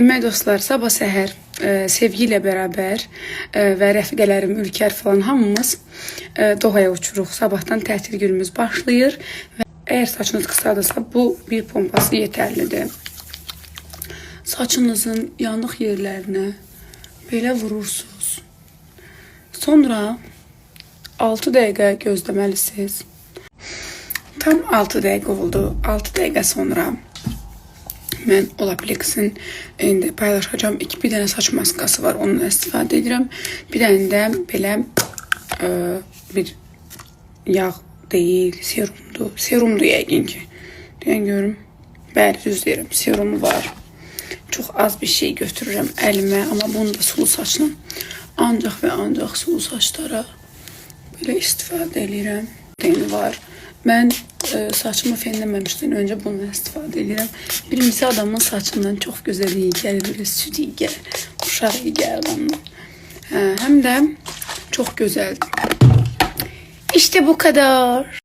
Demək dostlar, sabah səhər Sevgi ilə bərabər və rəfiqələrim, Ülkər falan hamımız Dohaya uçuruq. Sabahdan tətil günümüz başlayır və əgər saçınız qısadırsa bu bir pompası yetərlidir. Saçınızın yanıq yerlərinə belə vurursunuz. Sonra 6 dəqiqə gözləməlisiniz. Tam 6 dəqiqə oldu. 6 dəqiqə sonra mən Olaplex'in indi paylaşacağım bir dənə saç maskası var. Onunla istifadə edirəm. Bir dənə də belə bir yağ deyil, serumdur. Serumdur yəqin ki. Deyən görüm. Bəli, düz deyirəm. Serumu var. Çox az bir şey götürürəm əlimə. Amma bunu da sulu saçla ancaq və ancaq sulu saçlara belə istifadə edirəm. Deyini var. Mən saçımı fenləməmişdən öncə bundan istifadə edirəm. Birincisi adamın saçından çox gözəl iyi gəlir, belə süd iyi gəlir, uşaq iyi gəlir ondan. Həm də çox gözəldir. İşte bu kadar.